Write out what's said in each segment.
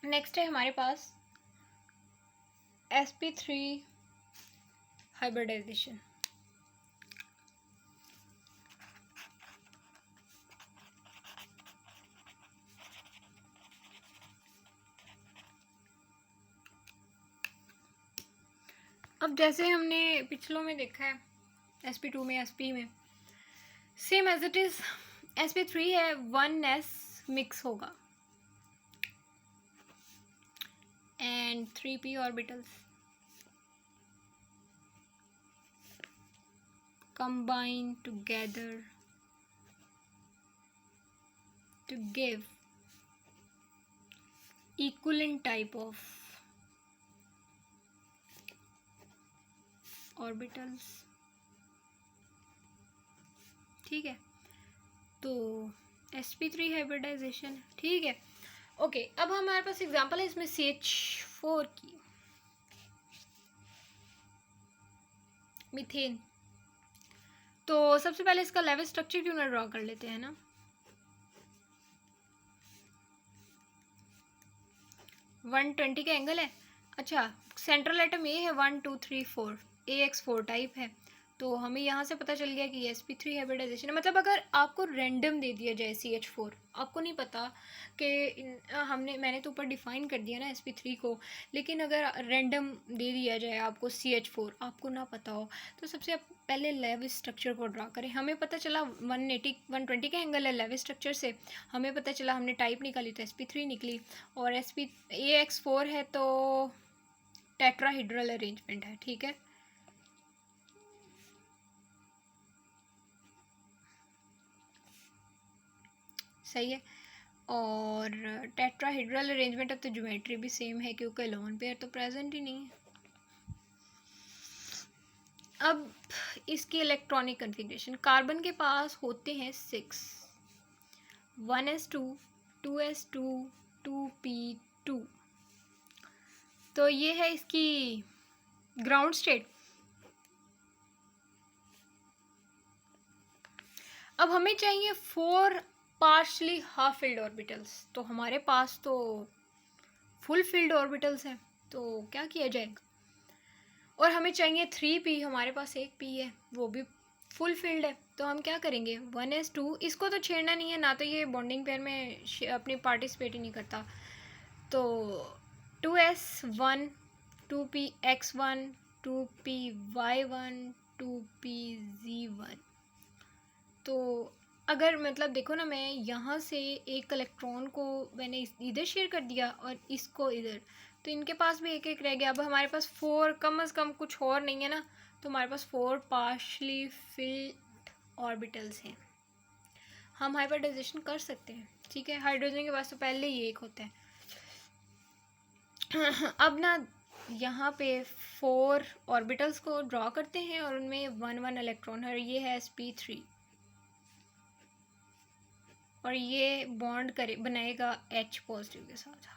Next है हमारे पास sp3 hybridisation. अब जैसे हमने पिछलों में देखा है sp2 में, sp में same as it is sp3 है, 1s मिक्स होगा and 3p orbitals combine together to give equivalent type of orbitals। ठीक है, तो sp3 हाइब्रिडाइजेशन। ठीक है, ओके। अब हमारे पास एग्जांपल है इसमें CH4 की, मीथेन। तो सबसे पहले इसका लेवल स्ट्रक्चर क्यों ना ड्रॉ कर लेते हैं ना। 120 का एंगल है। अच्छा, सेंट्रल एटम ए है 1 2 3 4, AX4 टाइप है। तो हमें यहाँ से पता चल गया कि sp3 हाइब्रिडाइजेशन है। मतलब अगर आपको रैंडम दे दिया जाए CH4, आपको नहीं पता कि मैंने तो ऊपर डिफाइन कर दिया ना sp3 को, लेकिन अगर रैंडम दे दिया जाए आपको CH4, आपको ना पता हो, तो सबसे पहले लेवल स्ट्रक्चर को ड्रा करें। हमें पता चला 120 का एंगल है लेवल स्ट्रक्चर से, हमें पता चला, हमने टाइप निकाली तो sp3 निकली, और AX4 है तो टेट्राहीड्रल अरेंजमेंट है। ठीक है, सही है। और टेट्राहीड्रल अरेंजमेंट, अब तो ज्योमेट्री भी सेम है क्योंकि लोन पेयर तो प्रेजेंट ही नहीं है। अब इसकी इलेक्ट्रॉनिक कन्फिग्रेशन, कार्बन के पास होते हैं 6, 1s2 2s2 2p2। तो ये है इसकी ग्राउंड स्टेट। अब हमें चाहिए 4 पार्शली हाफ फील्ड ऑर्बिटल्स। तो हमारे पास तो फुल फील्ड ऑर्बिटल्स हैं, तो क्या किया जाएगा। और हमें चाहिए 3p, हमारे पास एक p है, वो भी फुल फील्ड है। तो हम क्या करेंगे, 1s2, इसको तो छेड़ना नहीं है ना, तो ये बॉन्डिंग पेयर में अपनी पार्टिसिपेट ही नहीं करता। तो 2s1 2px1 2py1 2pz1। तो अगर मतलब देखो ना, मैं यहाँ से एक इलेक्ट्रॉन को मैंने इधर शेयर कर दिया और इसको इधर, तो इनके पास भी एक एक रह गया। अब हमारे पास 4, कम से कम कुछ और नहीं है ना, तो हमारे पास 4 पार्शली फिल्ड ऑर्बिटल्स हैं। हम हाइब्रिडाइजेशन कर सकते हैं। ठीक है, हाइड्रोजन के पास तो पहले ही एक होता है। अब ना यहाँ पे 4 ऑर्बिटल्स को ड्रॉ करते हैं और उनमें 1 इलेक्ट्रॉन है, और ये है sp3, और ये बॉन्ड बनाएगा H पॉजिटिव के साथ,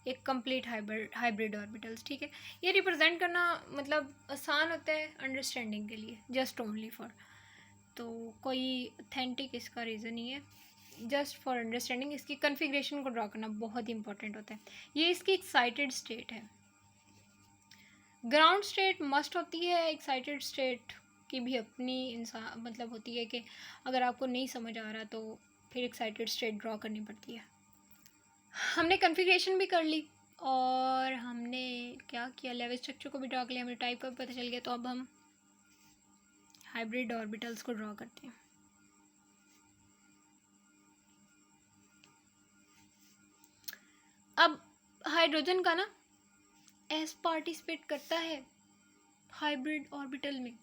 एक कंप्लीट हाइब्रिड ऑर्बिटल्स। ठीक है, ये रिप्रेजेंट करना मतलब आसान होता है अंडरस्टैंडिंग के लिए, जस्ट ओनली फॉर, तो कोई ऑथेंटिक इसका रीज़न नहीं है, जस्ट फॉर अंडरस्टैंडिंग। इसकी कन्फिग्रेशन को ड्रॉ करना बहुत इंपॉर्टेंट होता है। ये इसकी एक्साइटेड स्टेट है। ग्राउंड स्टेट मस्ट होती है, एक्साइटेड स्टेट की भी अपनी इंसान मतलब होती है कि अगर आपको नहीं समझ आ रहा तो फिर एक्साइटेड स्टेट ड्रॉ करनी पड़ती है। हमने कन्फिग्रेशन भी कर ली और हमने क्या किया, लेवल स्ट्रक्चर को भी ड्रॉ कर लिया, हमें टाइप का भी पता चल गया। तो अब हम हाइब्रिड ऑर्बिटल्स को ड्रॉ करते हैं। अब हाइड्रोजन का ना एस पार्टिसिपेट करता है हाइब्रिड ऑर्बिटल में,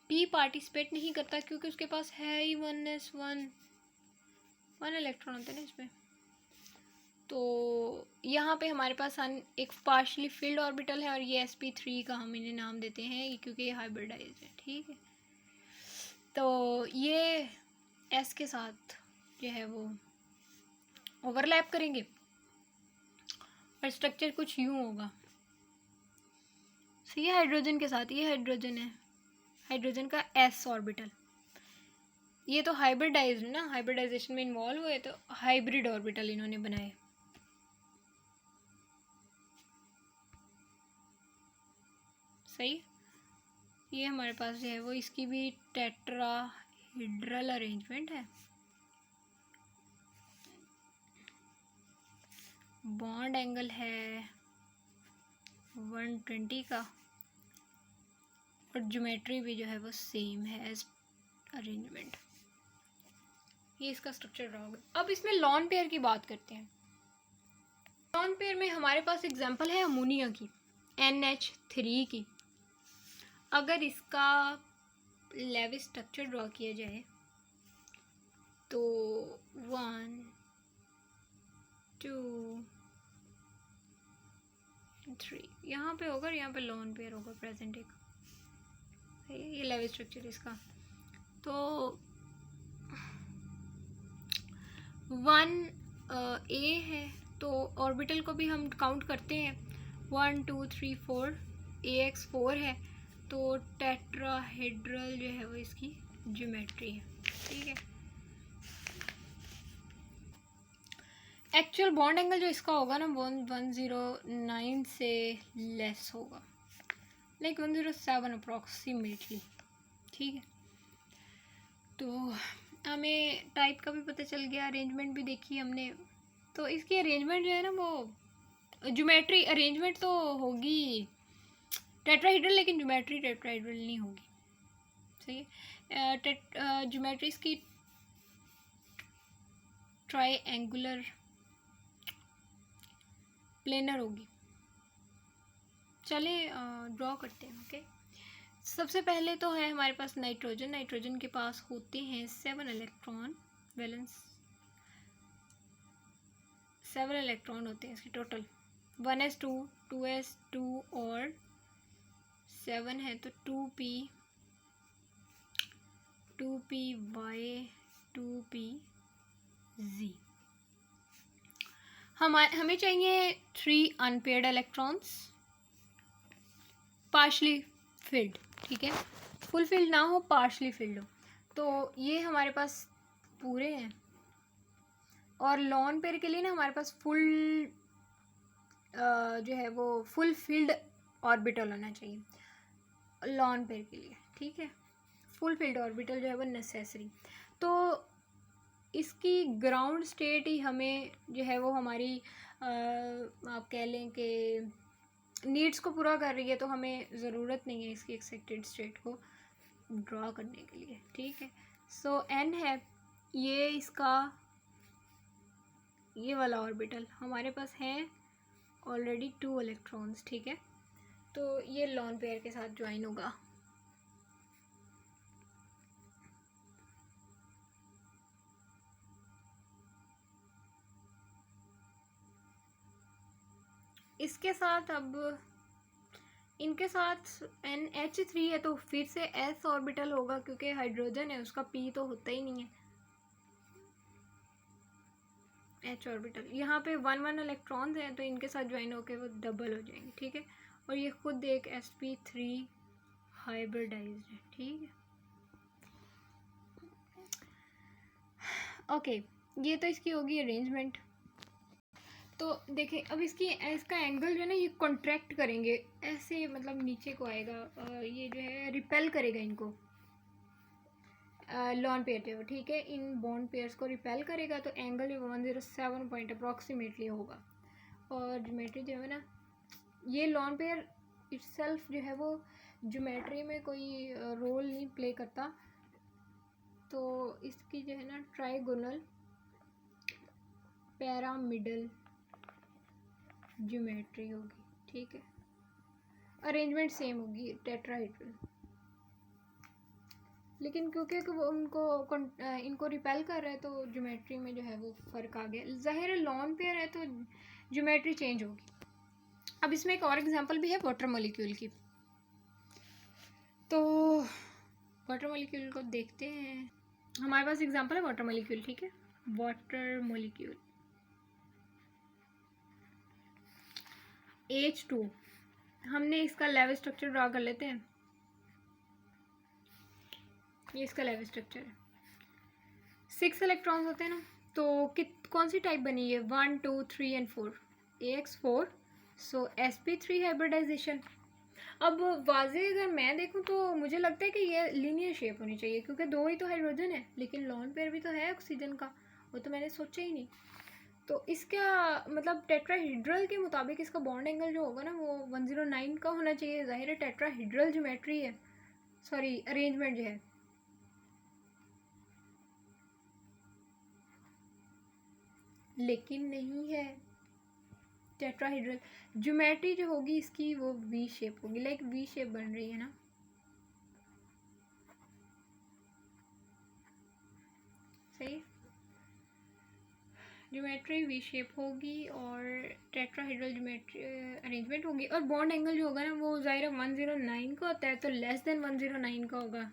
पी पार्टिसिपेट नहीं करता क्योंकि उसके पास है ही 1s1 इलेक्ट्रॉन होते हैं ना इसमें। तो यहाँ पे हमारे पास एक पार्शली फिल्ड ऑर्बिटल है और ये sp3 का हम इन्हें नाम देते हैं क्योंकि ये हाइब्रिडाइज है। ठीक है, तो ये s के साथ जो है वो ओवरलैप करेंगे और स्ट्रक्चर कुछ यूँ होगा। ये हाइड्रोजन के साथ, ये हाइड्रोजन है, हाइड्रोजन का s ऑर्बिटल, ये तो हाइब्रिडाइज है ना, हाइब्रिडाइजेशन में इन्वॉल्व हुए, तो हाइब्रिड ऑर्बिटल इन्होंने बनाए। सही। ये हमारे पास जो है वो इसकी भी टेट्राहेड्रल अरेंजमेंट है। बॉन्ड एंगल है 120 का और ज्योमेट्री भी जो है वो सेम है एज अरेंजमेंट। ये इसका स्ट्रक्चर रहा होगा। अब इसमें लॉन पेयर की बात करते हैं। लॉन पेयर में हमारे पास एग्जांपल है अमोनिया की, NH3 की। अगर इसका लेविस स्ट्रक्चर ड्रॉ किया जाए तो 1 2 3 यहाँ पे होगा, यहाँ पे लॉन पेयर होगा प्रेजेंट एक। ये लेविस स्ट्रक्चर इसका। तो 1 A है तो ऑर्बिटल को भी हम काउंट करते हैं 1 2 3 4 AX 4 है तो टेट्राहेड्रल जो है वो इसकी ज्योमेट्री है। ठीक है। एक्चुअल बॉन्ड एंगल जो इसका होगा ना 109 से लेस होगा, लाइक 107 अप्रॉक्सीमेटली। ठीक है। तो हमें टाइप का भी पता चल गया, अरेंजमेंट भी देखी हमने। तो इसकी अरेंजमेंट जो है ना वो ज्योमेट्री अरेंजमेंट तो होगी टेट्राहेड्रल, लेकिन ज्योमेट्री टेट्राहेड्रल नहीं होगी। सही है। ज्योमेट्री इसकी ट्राइएंगुलर प्लेनर होगी। चले ड्रॉ करते हैं। ओके। सबसे पहले तो है हमारे पास नाइट्रोजन। नाइट्रोजन के पास होते हैं 7 इलेक्ट्रॉन, वैलेंस 7 इलेक्ट्रॉन होते हैं इसके टोटल। 1s2 2s2 और 7 है तो 2p 2py 2pz। हमें चाहिए 3 अनपेयर्ड इलेक्ट्रॉन्स पार्शली फिल्ड। ठीक है। फुल फिल्ड ना हो, पार्शली फिल्ड हो। तो ये हमारे पास पूरे हैं। और लॉन पेयर के लिए ना हमारे पास फुल जो है वो फुल फील्ड ऑर्बिटल होना चाहिए लॉन पेयर के लिए। ठीक है। फुल फील्ड ऑर्बिटल जो है वो नेसेसरी। तो इसकी ग्राउंड स्टेट ही हमें जो है वो हमारी आप कह लें कि नीड्स को पूरा कर रही है, तो हमें ज़रूरत नहीं है इसकी एक्सेप्टेड स्टेट को ड्रॉ करने के लिए। ठीक है। सो n है ये इसका ये वाला ऑर्बिटल हमारे पास है ऑलरेडी 2 इलेक्ट्रॉन्स। ठीक है। तो ये लॉन पेयर के साथ ज्वाइन होगा। इसके साथ अब इनके साथ NH3 है तो फिर से s ऑर्बिटल होगा, क्योंकि हाइड्रोजन है उसका p तो होता ही नहीं है। h ऑर्बिटल यहाँ पे 1 इलेक्ट्रॉन्स हैं तो इनके साथ ज्वाइन होकर वो डबल हो जाएंगे। ठीक है। और ये खुद एक sp3 हाइब्रिडाइज्ड है। ठीक है। ओके। ये तो इसकी होगी अरेंजमेंट। तो देखें अब इसका एंगल जो है ना ये कॉन्ट्रैक्ट करेंगे ऐसे, मतलब नीचे को आएगा। ये जो है रिपेल करेगा इनको लॉन पेयर जो। ठीक है। इन बॉन्ड पेयर्स को रिपेल करेगा तो एंगल जो 107 पॉइंट अप्रॉक्सीमेटली होगा। और ज्योमेट्री जो है ना ये लॉन पेयर इटसेल्फ जो है वो ज्योमेट्री में कोई रोल नहीं प्ले करता। तो इसकी जो है ना ट्राइगोनल पैरामिडल ज्योमेट्री होगी। ठीक है। अरेंजमेंट सेम होगी टेट्राहेड्रल, लेकिन क्योंकि वो इनको रिपेल कर रहा है तो ज्योमेट्री में जो है वो फ़र्क आ गया। ज़ाहिर है लॉन पेयर है तो ज्योमेट्री चेंज होगी। अब इसमें एक और एग्जांपल भी है वाटर मॉलिक्यूल की। तो वाटर मॉलिक्यूल को देखते हैं। हमारे पास एग्जांपल है वाटर मॉलिक्यूल। ठीक है। Water molecule H2। हमने इसका लेवल स्ट्रक्चर ड्रा कर लेते हैं। ये इसका लेवल स्ट्रक्चर है। 6 इलेक्ट्रॉन्स होते हैं ना, तो कौन सी टाइप बनी है 1 2 3 and 4 AX4। So sp3 hybridisation. अब वाज़े अगर मैं देखूँ तो मुझे लगता है कि ये लीनियर शेप होनी चाहिए, क्योंकि दो ही तो हाइड्रोजन है, लेकिन लोन पेयर भी तो है ऑक्सीजन का, वो तो मैंने सोचा ही नहीं। तो इसका मतलब टेट्राहीड्रल के मुताबिक इसका बॉन्ड एंगल जो होगा ना वो 109 का होना चाहिए। ज़ाहिर है टेट्राहीड्रल ज्योमेट्री है, सॉरी अरेंजमेंट जो है। लेकिन नहीं है, टेट्राहीड्रल ज्योमेट्री जो होगी इसकी वो वी शेप होगी, लाइक वी शेप बन रही है ना, सही। ज्योमेट्री वी शेप होगी और टेट्राहीड्रल ज्योमेट्री अरेंजमेंट होगी, और बॉन्ड एंगल जो होगा ना वो ज़ाहिर 109 का होता है, तो लेस देन 109 का होगा,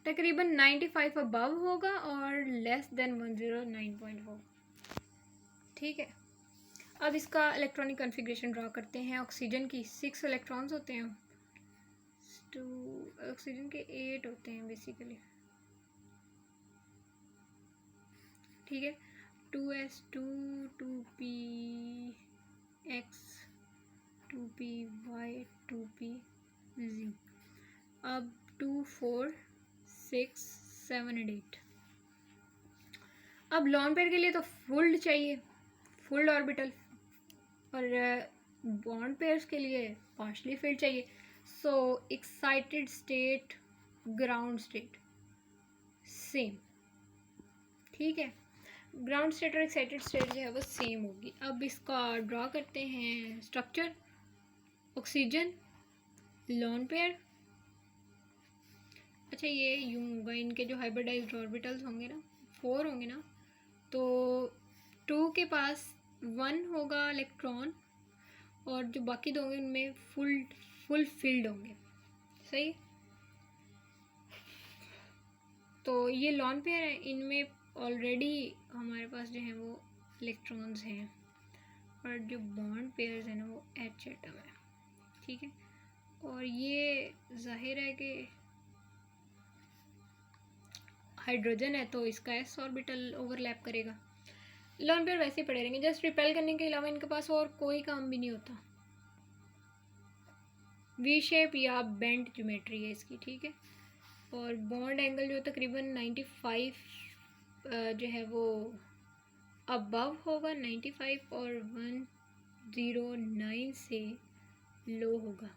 तकरीबन 95 अबव होगा और लेस देन 109.4। ठीक है, अब इसका इलेक्ट्रॉनिक कॉन्फ़िगरेशन ड्रा करते हैं। ऑक्सीजन की 6 इलेक्ट्रॉन्स होते हैं, तो ऑक्सीजन के 8 होते हैं बेसिकली। ठीक है, 2s2 2px 2py 2pz। अब 2 4 6 7 और 8। अब लॉन पेयर के लिए तो फुल्ड चाहिए, फुल्ड ऑर्बिटल, और बॉन्ड पेयर्स के लिए पार्शली फील्ड चाहिए। So excited state ground state same. ठीक है, ग्राउंड स्टेट और एक्साइटेड स्टेट जो है वो सेम होगी। अब इसका ड्रा करते हैं स्ट्रक्चर। Oxygen, lone pair. अच्छा ये यूँ होगा, इनके जो हाइब्रिडाइज्ड ऑर्बिटल्स होंगे ना 4 होंगे ना, तो 2 के पास 1 होगा इलेक्ट्रॉन, और जो बाकी दो होंगे उनमें फुल फील्ड होंगे, सही। तो ये लॉन पेयर है, इनमें ऑलरेडी हमारे पास जो है वो इलेक्ट्रॉन्स हैं, और जो बॉन्ड पेयर्स हैं ना वो एच एटम है। ठीक है, और ये जाहिर है कि हाइड्रोजन है तो इसका एस ऑर्बिटल ओवरलैप करेगा। लॉन पेयर वैसे ही पड़े रहेंगे, जस्ट रिपेल करने के अलावा इनके पास और कोई काम भी नहीं होता। वी शेप या बेंट ज्योमेट्री है इसकी। ठीक है, और बॉन्ड एंगल जो तकरीबन 95 जो है वो अबव होगा 95, और 109 से लो होगा।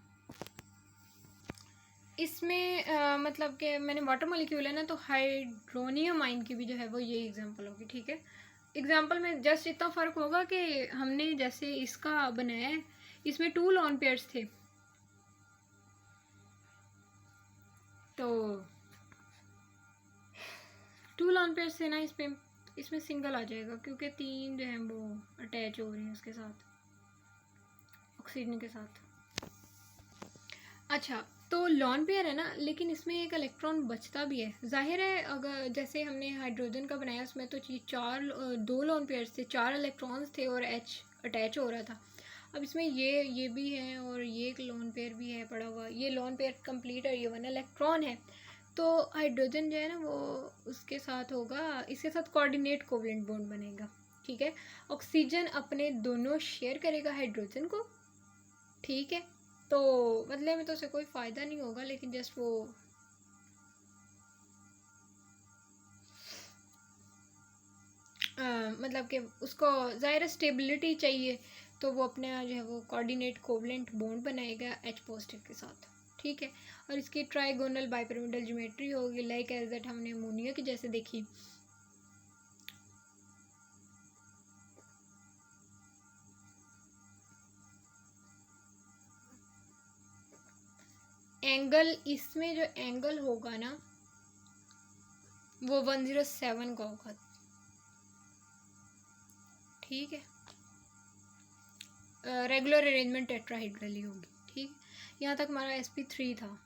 इसमें मतलब कि मैंने वाटर मॉलिक्यूल है ना, तो हाइड्रोनियम आयन की भी जो है वो ये एग्जांपल होगी। ठीक है, एग्जांपल में जस्ट इतना फ़र्क होगा कि हमने जैसे इसका बनाया है, इसमें 2 लॉन पेयर्स थे, तो 2 लॉन पेयर्स थे ना, इसमें सिंगल आ जाएगा, क्योंकि 3 जो है वो अटैच हो रही हैं उसके साथ, ऑक्सीजन के साथ। अच्छा, तो लॉन पेयर है ना, लेकिन इसमें एक इलेक्ट्रॉन बचता भी है। जाहिर है अगर जैसे हमने हाइड्रोजन का बनाया उसमें तो 2 लॉन पेयर्स थे, 4 इलेक्ट्रॉन्स थे और H अटैच हो रहा था। अब इसमें ये भी है और ये एक लॉन पेयर भी है पड़ा हुआ, ये लॉन पेयर कंप्लीट है, ये 1 इलेक्ट्रॉन है। तो हाइड्रोजन जो है ना वो उसके साथ होगा, इसके साथ कोऑर्डिनेट कोवलेंट बॉन्ड बनेगा। ठीक है, ऑक्सीजन अपने दोनों शेयर करेगा हाइड्रोजन को। ठीक है, तो बदले में तो उसे कोई फ़ायदा नहीं होगा, लेकिन जस्ट वो मतलब कि उसको ज़ाहिर स्टेबिलिटी चाहिए, तो वो अपने जो है वो कोऑर्डिनेट कोवलेंट बॉन्ड बनाएगा H पॉजिटिव के साथ। ठीक है, और इसकी ट्राइगोनल बाइपिरामिडल ज्योमेट्री होगी, लाइक एज दैट हमने अमोनिया की जैसे देखी। एंगल, इसमें जो एंगल होगा ना वो 107 का होगा। ठीक है, रेगुलर अरेंजमेंट टेट्राहीड्रल होगी। ठीक, यहाँ तक हमारा sp3 था।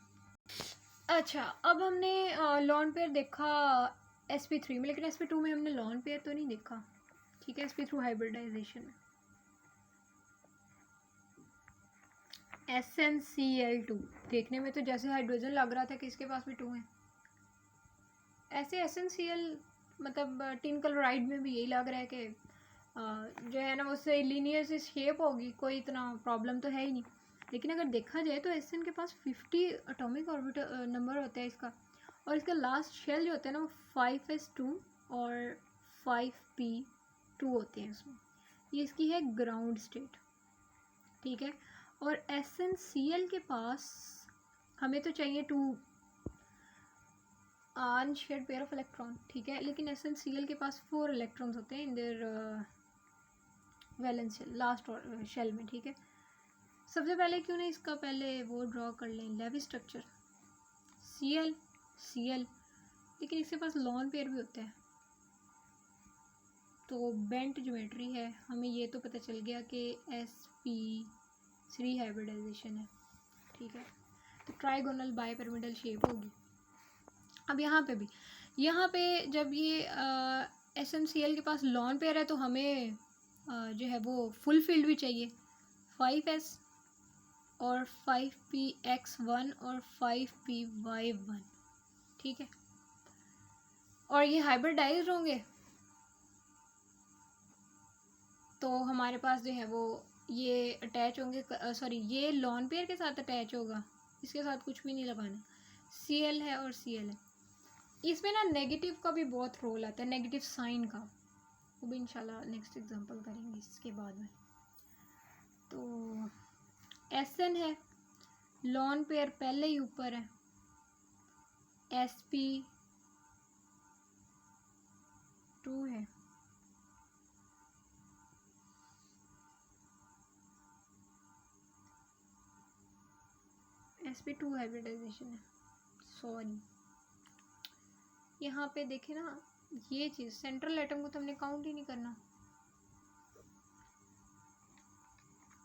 अच्छा, अब हमने लॉन पेयर देखा sp3 में, लेकिन sp2 में हमने लॉन पेयर तो नहीं देखा। ठीक है, sp थ्रू हाइब्रिडाइजेशन में SnCl2 देखने में तो जैसे हाइड्रोजन लग रहा था कि इसके पास भी 2 हैं। ऐसे SnCl मतलब टिन क्लोराइड में भी यही लग रहा है कि जो है ना वो से लीनियर सी शेप होगी, कोई इतना प्रॉब्लम तो है ही नहीं। लेकिन अगर देखा जाए तो एसएन के पास 50 एटॉमिक ऑर्बिटल नंबर होता है इसका, और इसका लास्ट शेल जो होता है ना वो 5s2 और 5p2 होते हैं इसमें। ये इसकी है ग्राउंड स्टेट, ठीक है। और SnCl के पास हमें तो चाहिए 2 अनशेयर्ड पेयर ऑफ इलेक्ट्रॉन, ठीक है, लेकिन SnCl के पास 4 इलेक्ट्रॉन्स होते हैं in their valence shell, last shell में, ठीक है। सबसे पहले क्यों नहीं इसका पहले वो ड्रॉ कर लें, लेवी स्ट्रक्चर Cl, लेकिन इसके पास लॉन पेयर भी होता है, तो बेंट ज्योमेट्री है। हमें ये तो पता चल गया कि sp3 हाइब्रिडाइजेशन है, ठीक है। तो ट्राइगोनल बाइपिरामिडल शेप होगी। अब यहाँ पे जब ये SnCl के पास लॉन पेयर है तो हमें जो है वो फुल फील्ड भी चाहिए, 5s और 5px1 और 5py1, ठीक है। और ये हाइब्रिडाइज्ड होंगे तो हमारे पास जो है वो ये अटैच होंगे, सॉरी ये लॉन पेयर के साथ अटैच होगा, इसके साथ कुछ भी नहीं लगाना, Cl है और Cl है। इसमें ना नेगेटिव का भी बहुत रोल आता है, नेगेटिव साइन का, वो भी इंशाल्लाह नेक्स्ट एग्जांपल करेंगे इसके बाद में। तो Sn है, लॉन पेयर पहले ही ऊपर है, sp2 है, sp2 हाइब्रिडाइजेशन है, सॉरी यहाँ पे देखे ना ये चीज़, सेंट्रल एटम को तो हमने काउंट ही नहीं करना,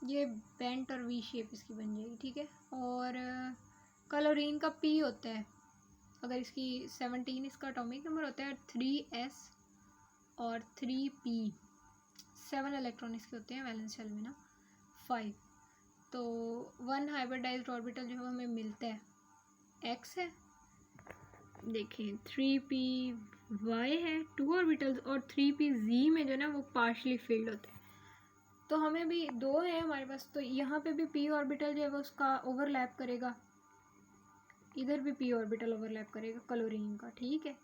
ये बेंट और वी शेप इसकी बन जाएगी, ठीक है। और क्लोरीन का P होता है, अगर इसकी 17 इसका एटॉमिक नंबर होता है, 3s और 3p, 7 इलेक्ट्रॉन इसके होते हैं वैलेंस शेल में ना, 5, तो 1 हाइब्रिडाइज्ड ऑर्बिटल जो हमें मिलता है x है, देखें 3py है 2 ऑर्बिटल्स, और 3pz में जो है ना वो पार्शली फिल्ड होता है। तो हमें भी 2 है हमारे पास, तो यहाँ पे भी p ऑर्बिटल जो है वो उसका ओवरलैप करेगा, इधर भी p ऑर्बिटल ओवरलैप करेगा क्लोरीन का, ठीक है।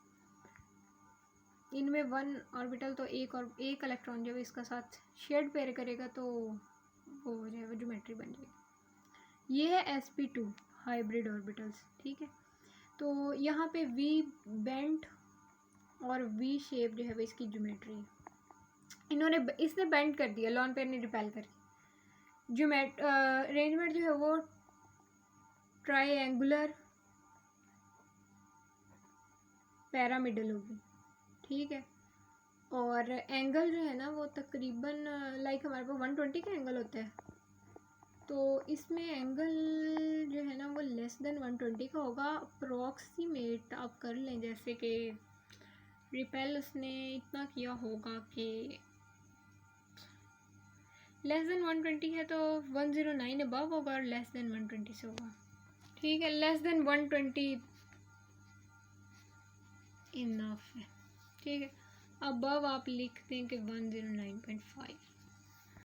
इनमें 1 ऑर्बिटल तो एक इलेक्ट्रॉन जब इसका साथ शेयर्ड पेयर करेगा तो वो हो जाएगा, ज्योमेट्री बन जाएगी। ये है sp2 हाइब्रिड ऑर्बिटल्स, ठीक है। तो यहाँ पे v बेंट और v शेप जो है वो इसकी ज्योमेट्री, इसने बेंड कर दिया, लॉन पेयर ने रिपेल करके, अरेंजमेंट जो है वो ट्राइएंगुलर पैरामिडल होगी, ठीक है। और एंगल जो है ना वो तकरीबन लाइक हमारे पास 120 का एंगल होता है, तो इसमें एंगल जो है ना वो लेस देन 120 का होगा, अप्रॉक्सीमेट आप कर लें, जैसे कि रिपेल उसने इतना किया होगा कि लेस देन 120 है तो 109 अबव होगा, और लेस देन 120 से होगा, ठीक है। लेस देन 120 इनफ है, ठीक है। अबव आप लिख दें कि 109.5,